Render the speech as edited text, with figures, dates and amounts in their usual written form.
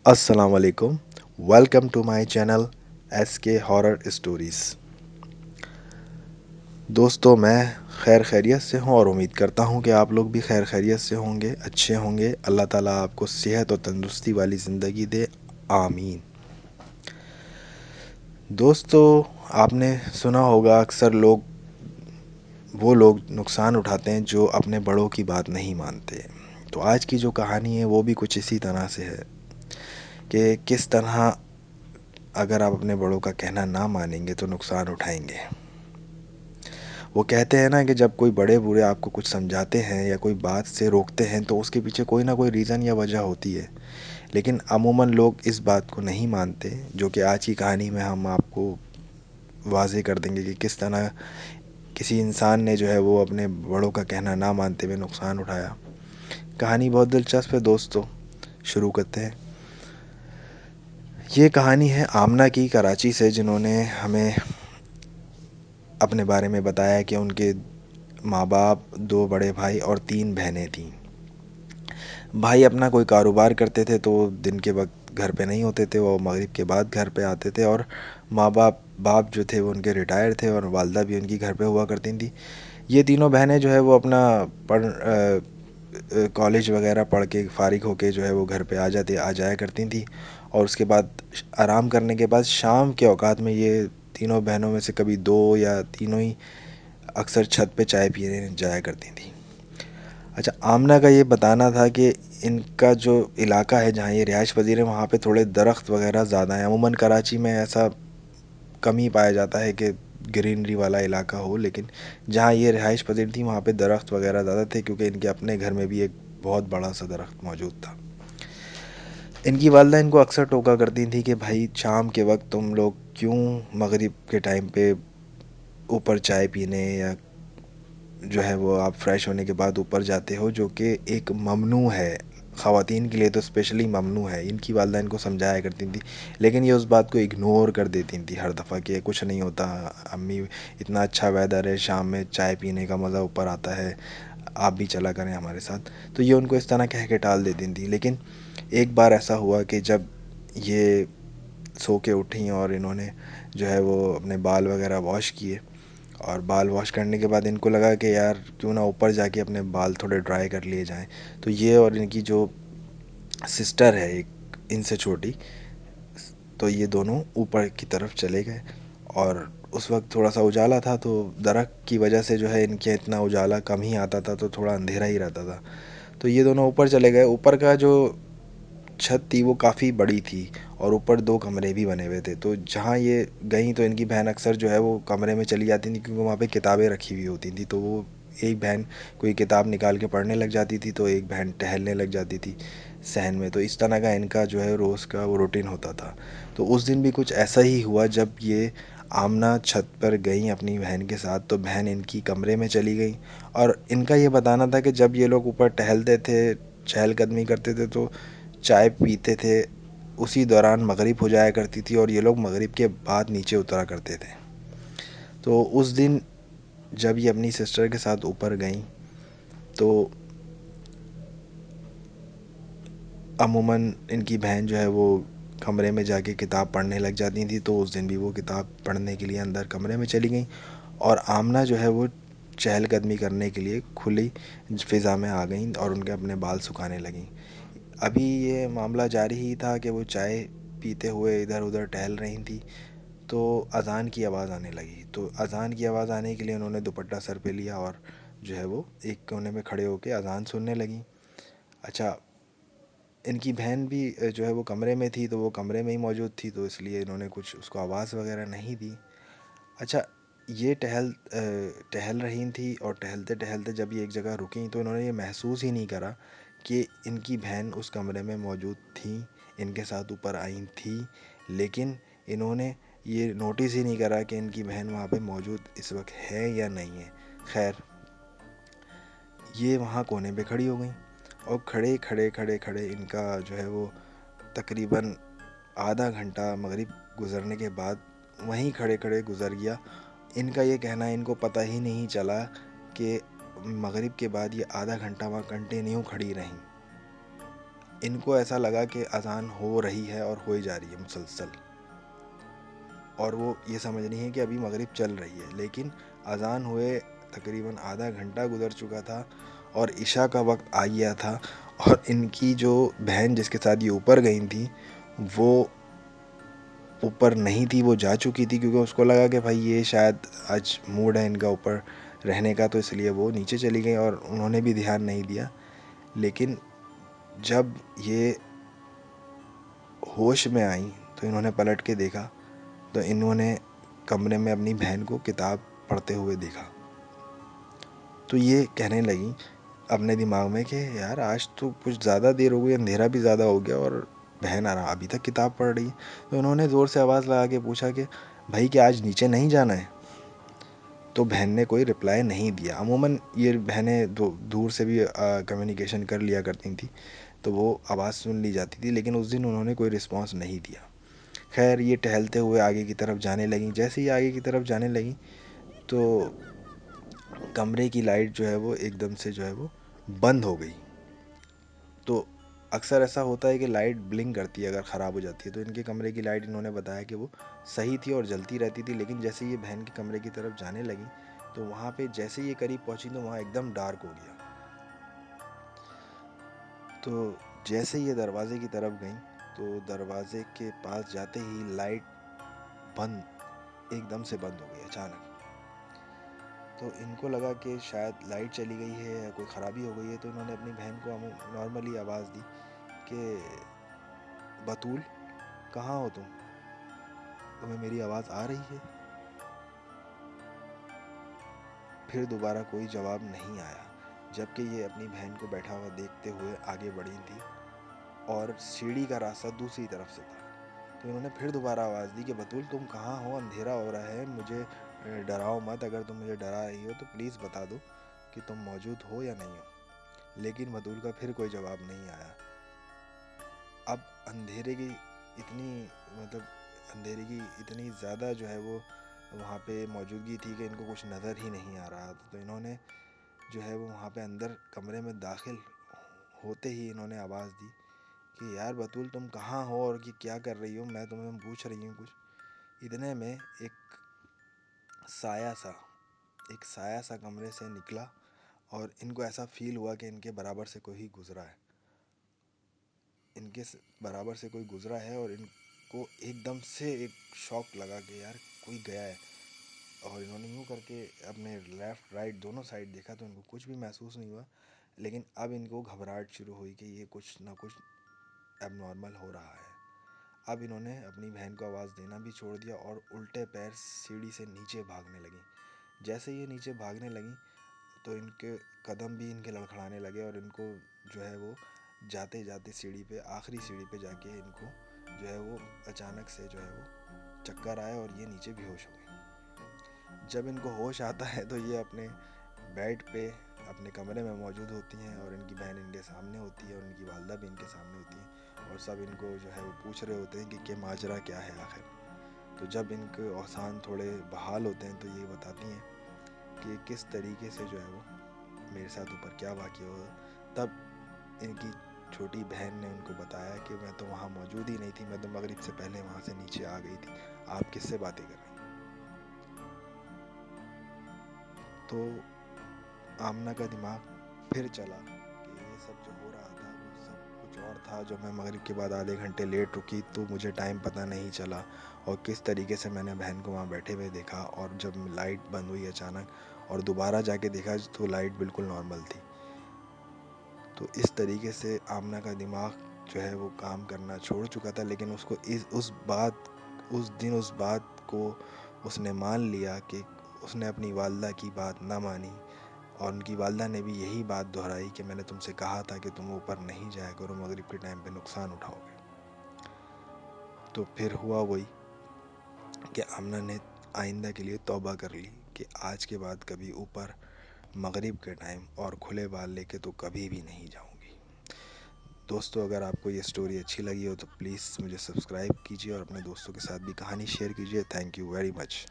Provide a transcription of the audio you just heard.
अस्सलाम वालेकुम। Welcome to my channel SK horror stories. दोस्तों, मैं खैर खैरियत से हूँ और उम्मीद करता हूँ कि आप लोग भी खैर खैरियत से होंगे, अच्छे होंगे। अल्लाह ताला आपको सेहत और तंदुरुस्ती वाली ज़िंदगी दे, आमीन। दोस्तों, आपने सुना होगा अक्सर वो लोग नुकसान उठाते हैं जो अपने बड़ों की बात नहीं मानते। तो आज की जो कहानी है वो भी कुछ इसी तरह से है कि किस तरह अगर आप अपने बड़ों का कहना ना मानेंगे तो नुकसान उठाएंगे। वो कहते हैं ना कि जब कोई बड़े बूढ़े आपको कुछ समझाते हैं या कोई बात से रोकते हैं तो उसके पीछे कोई ना कोई रीज़न या वजह होती है। लेकिन अमूमन लोग इस बात को नहीं मानते, जो कि आज की कहानी में हम आपको वाज़े कर देंगे कि किस तरह किसी इंसान ने जो है वो अपने बड़ों का कहना ना मानते हुए नुकसान उठाया। कहानी बहुत दिलचस्प है दोस्तों, शुरू करते हैं। ये कहानी है आमना की, कराची से, जिन्होंने हमें अपने बारे में बताया कि उनके माँ बाप, दो बड़े भाई और तीन बहनें थीं। भाई अपना कोई कारोबार करते थे तो दिन के वक्त घर पे नहीं होते थे, वो मगरिब के बाद घर पे आते थे। और बाप जो थे वो उनके रिटायर थे और वालदा भी उनकी घर पे हुआ करती थी। ये तीनों बहनें जो है वो अपना कॉलेज वगैरह पढ़ के फ़ारिग होके जो है वो घर पे आ जाया करती थी। और उसके बाद आराम करने के बाद शाम के औकात में ये तीनों बहनों में से कभी दो या तीनों ही अक्सर छत पे चाय पीने जाया करती थी। अच्छा, आमना का ये बताना था कि इनका जो इलाका है जहाँ ये रिहाइश पजीर है वहाँ पे थोड़े दरख्त वगैरह ज़्यादा हैं। अमूमन कराची में ऐसा कम ही पाया जाता है कि ग्रीनरी वाला इलाका हो, लेकिन जहाँ ये रिहाइश पजीर थी वहाँ पे दरख्त वगैरह ज़्यादा थे, क्योंकि इनके अपने घर में भी एक बहुत बड़ा सा दरख्त मौजूद था। इनकी वालदा इनको अक्सर टोका करती थी कि भाई शाम के वक्त तुम लोग क्यों मगरिब के टाइम पे ऊपर चाय पीने या जो है वो आप फ्रेश होने के बाद ऊपर जाते हो, जो कि एक ममनू है, ख़वातीन के लिए तो स्पेशली ममनू है। इनकी वालदा इनको समझाया करती थी, लेकिन ये उस बात को इग्नोर कर देती थी हर दफ़ा कि कुछ नहीं होता अम्मी, इतना अच्छा वेदर है, शाम में चाय पीने का मज़ा ऊपर आता है, आप भी चला करें हमारे साथ। तो ये उनको इस तरह कह के टाल देती थी। लेकिन एक बार ऐसा हुआ कि जब ये सो के उठी और इन्होंने जो है वो अपने बाल वगैरह वॉश किए, और बाल वॉश करने के बाद इनको लगा कि यार क्यों ना ऊपर जाके अपने बाल थोड़े ड्राई कर लिए जाएं। तो ये और इनकी जो सिस्टर है एक इनसे छोटी, तो ये दोनों ऊपर की तरफ चले गए। और उस वक्त थोड़ा सा उजाला था, तो दरख्त की वजह से जो है इनके इतना उजाला कम ही आता था, तो थोड़ा अंधेरा ही रहता था। तो ये दोनों ऊपर चले गए। ऊपर का जो छत थी वो काफ़ी बड़ी थी और ऊपर दो कमरे भी बने हुए थे। तो जहाँ ये गई तो इनकी बहन अक्सर जो है वो कमरे में चली जाती थी, क्योंकि वहाँ पे किताबें रखी हुई होती थी। तो वो एक बहन कोई किताब निकाल के पढ़ने लग जाती थी, तो एक बहन टहलने लग जाती थी सहन में। तो इस तरह का इनका जो है रोज़ का वो रूटीन होता था। तो उस दिन भी कुछ ऐसा ही हुआ। जब ये आमना छत पर गई अपनी बहन के साथ, तो बहन इनकी कमरे में चली गई। और इनका ये बताना था कि जब ये लोग ऊपर टहलते थे, चहलकदमी करते थे, तो चाय पीते थे, उसी दौरान मगरिब हो जाया करती थी और ये लोग मगरिब के बाद नीचे उतरा करते थे। तो उस दिन जब ये अपनी सिस्टर के साथ ऊपर गई, तो अमूमन इनकी बहन जो है वो कमरे में जाके किताब पढ़ने लग जाती थी। तो उस दिन भी वो किताब पढ़ने के लिए अंदर कमरे में चली गई और आमना जो है वो चहलकदमी करने के लिए खुली फ़िज़ा में आ गई और उनके अपने बाल सुखाने लगीं। अभी ये मामला जारी ही था कि वो चाय पीते हुए इधर उधर टहल रही थी, तो अज़ान की आवाज़ आने लगी। तो अज़ान की आवाज़ आने के लिए उन्होंने दुपट्टा सर पे लिया और जो है वो एक कोने में खड़े होकर अज़ान सुनने लगी। अच्छा, इनकी बहन भी जो है वो कमरे में थी, तो वो कमरे में ही मौजूद थी, तो इसलिए इन्होंने कुछ उसको आवाज़ वगैरह नहीं दी। अच्छा, ये टहल रही थी और टहलते टहलते जब ये एक जगह रुकी, तो इन्होंने ये महसूस ही नहीं करा कि इनकी बहन उस कमरे में मौजूद थी, इनके साथ ऊपर आई थी। लेकिन इन्होंने ये नोटिस ही नहीं करा कि इनकी बहन वहाँ पे मौजूद इस वक्त है या नहीं है। खैर, ये वहाँ कोने पे खड़ी हो गई और खड़े इनका जो है वो तकरीबन आधा घंटा मगरिब गुज़रने के बाद वहीं खड़े खड़े गुज़र गया। इनका ये कहना है इनको पता ही नहीं चला कि मगरिब के बाद ये आधा घंटा वहाँ कंटिन्यू खड़ी रहीं। इनको ऐसा लगा कि अज़ान हो रही है और हो ही जा रही है मुसलसल, और वो ये समझ रही है कि अभी मगरिब चल रही है। लेकिन अज़ान हुए तकरीबन आधा घंटा गुज़र चुका था और इशा का वक्त आ गया था, और इनकी जो बहन जिसके साथ ये ऊपर गई थी वो ऊपर नहीं थी, वो जा चुकी थी, क्योंकि उसको लगा कि भाई ये शायद आज मूड है इनका ऊपर रहने का, तो इसलिए वो नीचे चली गई और उन्होंने भी ध्यान नहीं दिया। लेकिन जब ये होश में आई तो इन्होंने पलट के देखा, तो इन्होंने कमरे में अपनी बहन को किताब पढ़ते हुए देखा। तो ये कहने लगी अपने दिमाग में कि यार आज तो कुछ ज़्यादा देर हो गई, अंधेरा भी ज़्यादा हो गया और बहन अभी तक किताब पढ़ रही है। तो उन्होंने ज़ोर से आवाज़ लगा के पूछा कि भाई क्या आज नीचे नहीं जाना है? तो बहन ने कोई रिप्लाई नहीं दिया। अमूमन ये बहनें दूर से भी कम्युनिकेशन कर लिया करती थी, तो वो आवाज़ सुन ली जाती थी, लेकिन उस दिन उन्होंने कोई रिस्पॉन्स नहीं दिया। खैर ये टहलते हुए आगे की तरफ जाने लगी। जैसे ही आगे की तरफ जाने लगी तो कमरे की लाइट जो है वो एकदम से जो है वो बंद हो गई। तो अक्सर ऐसा होता है कि लाइट ब्लिंक करती है अगर ख़राब हो जाती है, तो इनके कमरे की लाइट इन्होंने बताया कि वो सही थी और जलती रहती थी। लेकिन जैसे ये बहन के कमरे की तरफ जाने लगी तो वहाँ पे जैसे ये करीब पहुँची तो वहाँ एकदम डार्क हो गया। तो जैसे ये दरवाजे की तरफ गई तो दरवाजे के पास जाते ही लाइट बंद, एकदम से बंद हो गई अचानक। तो इनको लगा कि शायद लाइट चली गई है या कोई ख़राबी हो गई है, तो इन्होंने अपनी बहन को नॉर्मली आवाज़ दी कि बतूल कहाँ हो तुम, तुम्हें मेरी आवाज़ आ रही है? फिर दोबारा कोई जवाब नहीं आया, जबकि ये अपनी बहन को बैठा हुआ देखते हुए आगे बढ़ी थी और सीढ़ी का रास्ता दूसरी तरफ से था। तो इन्होंने फिर दोबारा आवाज़ दी कि बतूल तुम कहाँ हो, अंधेरा हो रहा है, मुझे डराओ मत, अगर तुम मुझे डरा रही हो तो प्लीज़ बता दो कि तुम मौजूद हो या नहीं हो। लेकिन बतूल का फिर कोई जवाब नहीं आया। अब अंधेरे की इतनी मतलब अंधेरे की इतनी ज़्यादा जो है वो वहाँ पे मौजूदगी थी कि इनको कुछ नज़र ही नहीं आ रहा था। तो इन्होंने जो है वो वहाँ पे अंदर कमरे में दाखिल होते ही इन्होंने आवाज़ दी कि यार बतूल तुम कहाँ हो और कि क्या कर रही हो, मैं तुम्हें पूछ रही हूँ कुछ। इतने में साया सा एक साया सा कमरे से निकला और इनको ऐसा फील हुआ कि इनके बराबर से कोई गुज़रा है, बराबर से कोई गुज़रा है, और इनको एकदम से एक शॉक लगा कि यार कोई गया है। और इन्होंने यूँ करके अपने लेफ़्ट राइट दोनों साइड देखा तो इनको कुछ भी महसूस नहीं हुआ। लेकिन अब इनको घबराहट शुरू हुई कि ये कुछ ना कुछ एबनॉर्मल हो रहा है। अब इन्होंने अपनी बहन को आवाज़ देना भी छोड़ दिया और उल्टे पैर सीढ़ी से नीचे भागने लगी। जैसे ये नीचे भागने लगी तो इनके कदम भी इनके लड़खड़ाने लगे और इनको जो है वो जाते जाते सीढ़ी पे आखिरी सीढ़ी पे जाके इनको जो है वो अचानक से जो है वो चक्कर आया और ये नीचे बेहोश हो गई। जब इनको होश आता है तो ये अपने बेड पे अपने कमरे में मौजूद होती हैं और इनकी बहन इनके सामने होती है और इनकी वालदा भी इनके सामने होती है और सब इनको जो है वो पूछ रहे होते हैं कि माजरा क्या है आखिर। तो जब इनके औसान थोड़े बहाल होते हैं तो ये बताती हैं कि किस तरीके से जो है वो मेरे साथ ऊपर क्या वाक़या हुआ। तब इनकी छोटी बहन ने उनको बताया कि मैं तो वहाँ मौजूद ही नहीं थी, मैं तो मगरिब से पहले वहाँ से नीचे आ गई थी, आप किससे बातें कर रही हैं? तो आमना का दिमाग फिर चला कि ये सब जो हो रहा था वो सब कुछ और था, जो मैं मगरिब के बाद आधे घंटे लेट रुकी तो मुझे टाइम पता नहीं चला, और किस तरीके से मैंने बहन को वहाँ बैठे हुए देखा, और जब लाइट बंद हुई अचानक और दोबारा जाके देखा तो लाइट बिल्कुल नॉर्मल थी। तो इस तरीके से आमना का दिमाग जो है वो काम करना छोड़ चुका था, लेकिन उसको उस दिन उस बात को उसने मान लिया कि उसने अपनी वालदा की बात ना मानी, और उनकी वालदा ने भी यही बात दोहराई कि मैंने तुमसे कहा था कि तुम ऊपर नहीं जाया करो, मगरिब के टाइम पे नुकसान उठाओगे। तो फिर हुआ वही कि आमना ने आइंदा के लिए तौबा कर ली कि आज के बाद कभी ऊपर मगरिब के टाइम और खुले बाल लेके तो कभी भी नहीं जाऊंगी। दोस्तों अगर आपको ये स्टोरी अच्छी लगी हो तो प्लीज़ मुझे सब्सक्राइब कीजिए और अपने दोस्तों के साथ भी कहानी शेयर कीजिए। Thank you very much.